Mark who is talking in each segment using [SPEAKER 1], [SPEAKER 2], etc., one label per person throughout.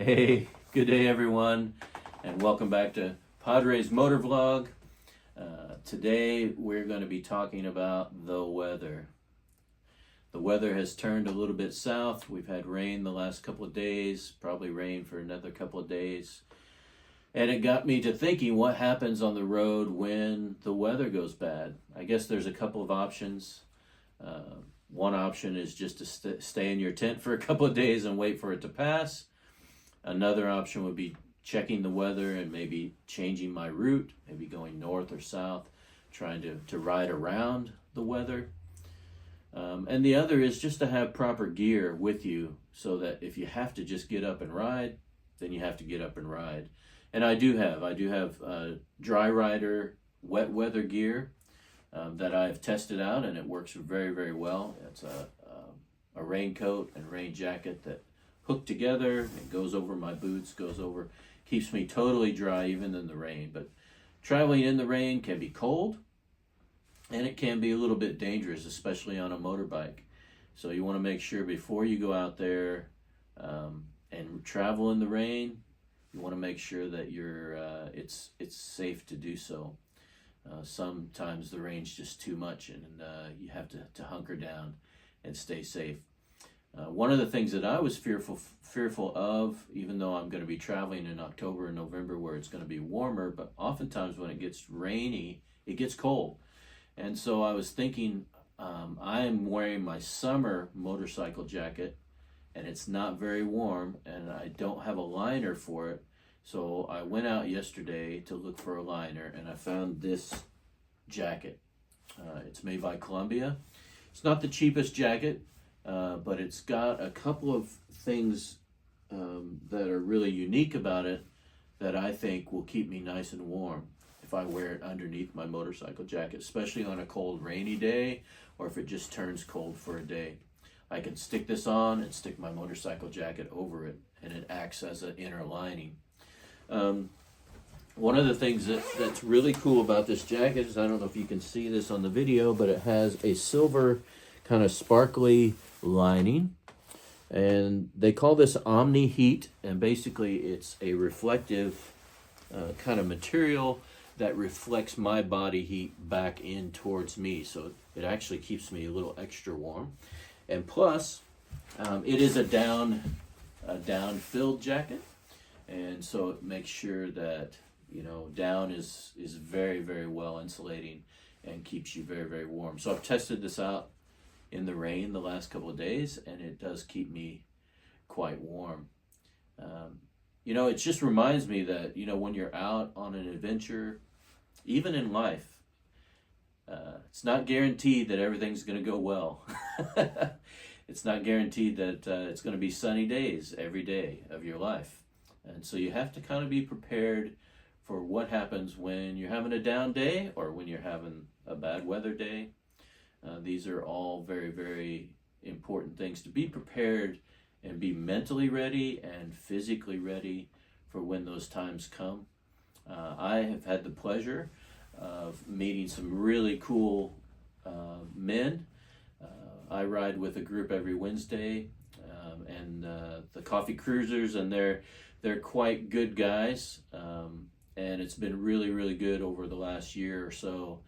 [SPEAKER 1] Hey, good day everyone, and welcome back to Padres Motor Vlog. Today we're going to be talking about the weather. The weather has turned a little bit south. We've had rain the last couple of days, probably rain for another couple of days. And it got me to thinking, what happens on the road when the weather goes bad? I guess there's a couple of options. One option is just to stay in your tent for a couple of days and wait for it to pass. Another option would be checking the weather and maybe changing my route, maybe going north or south, trying to ride around the weather. And the other is just to have proper gear with you so that if you have to just get up and ride, then you have to get up and ride. And I do have dry rider wet weather gear that I've tested out, and it works very, very well. It's a raincoat and rain jacket that hook together. It goes over my boots, keeps me totally dry even in the rain. But traveling in the rain can be cold, and it can be a little bit dangerous, especially on a motorbike. So you want to make sure before you go out there and travel in the rain, you want to make sure that it's safe to do so. Sometimes the rain's just too much, and you have to hunker down and stay safe. One of the things that I was fearful of, even though I'm going to be traveling in October and November where it's going to be warmer, but oftentimes when it gets rainy, it gets cold. And so I was thinking, I'm wearing my summer motorcycle jacket, and it's not very warm, and I don't have a liner for it. So I went out yesterday to look for a liner, and I found this jacket. It's made by Columbia. It's not the cheapest jacket, but it's got a couple of things that are really unique about it that I think will keep me nice and warm if I wear it underneath my motorcycle jacket, especially on a cold, rainy day, or if it just turns cold for a day. I can stick this on and stick my motorcycle jacket over it, and it acts as an inner lining. One of the things that's really cool about this jacket is, I don't know if you can see this on the video, but it has a silver kind of sparkly lining, and they call this Omni Heat, and basically it's a reflective kind of material that reflects my body heat back in towards me, so it actually keeps me a little extra warm. And plus, it is a down filled jacket, and so it makes sure that down is very, very well insulating and keeps you very, very warm. So I've tested this out in the rain the last couple of days, and it does keep me quite warm. It just reminds me that when you're out on an adventure, even in life, it's not guaranteed that everything's going to go well. It's not guaranteed that it's going to be sunny days every day of your life. And so you have to kind of be prepared for what happens when you're having a down day or when you're having a bad weather day. These are all very, very important things to be prepared and be mentally ready and physically ready for when those times come. I have had the pleasure of meeting some really cool men. I ride with a group every Wednesday, and the Coffee Cruisers, and they're quite good guys, and it's been really, really good over the last year or so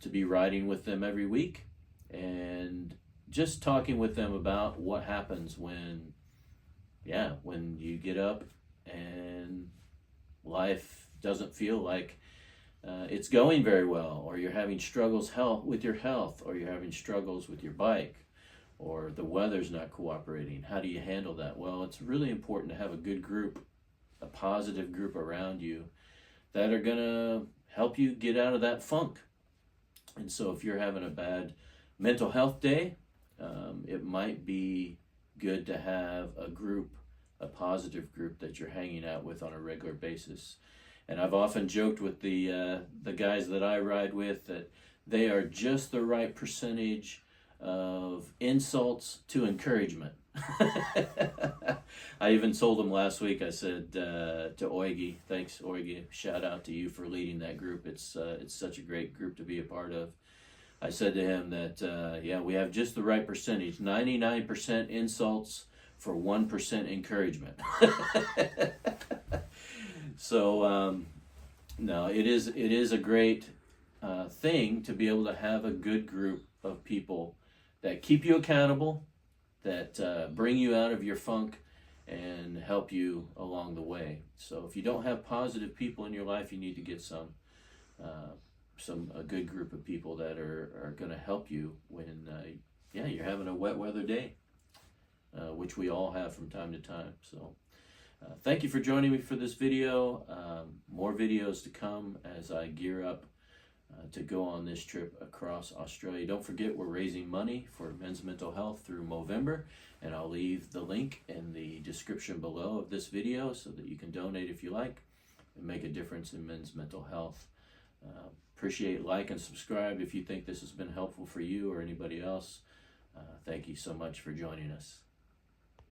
[SPEAKER 1] to be riding with them every week and just talking with them about what happens when you get up and life doesn't feel like it's going very well, or you're having struggles with your health, or you're having struggles with your bike, or the weather's not cooperating. How do you handle that? Well, it's really important to have a good group, a positive group around you that are going to help you get out of that funk. And so if you're having a bad mental health day, it might be good to have a positive group that you're hanging out with on a regular basis. And I've often joked with the guys that I ride with that they are just the right percentage of insults to encouragement. I even told him last week, I said to Oigi, thanks Oigi, shout out to you for leading that group. It's such a great group to be a part of. I said to him that, we have just the right percentage, 99% insults, for 1% encouragement. So no, it is a great thing to be able to have a good group of people that keep you accountable, that bring you out of your funk and help you along the way. So if you don't have positive people in your life, you need to get a good group of people that are going to help you when you're having a wet weather day, which we all have from time to time. So thank you for joining me for this video. More videos to come as I gear up to go on this trip across Australia. Don't forget, we're raising money for men's mental health through Movember, and I'll leave the link in the description below of this video so that you can donate if you like and make a difference in men's mental health. Appreciate, like, and subscribe if you think this has been helpful for you or anybody else. Thank you so much for joining us.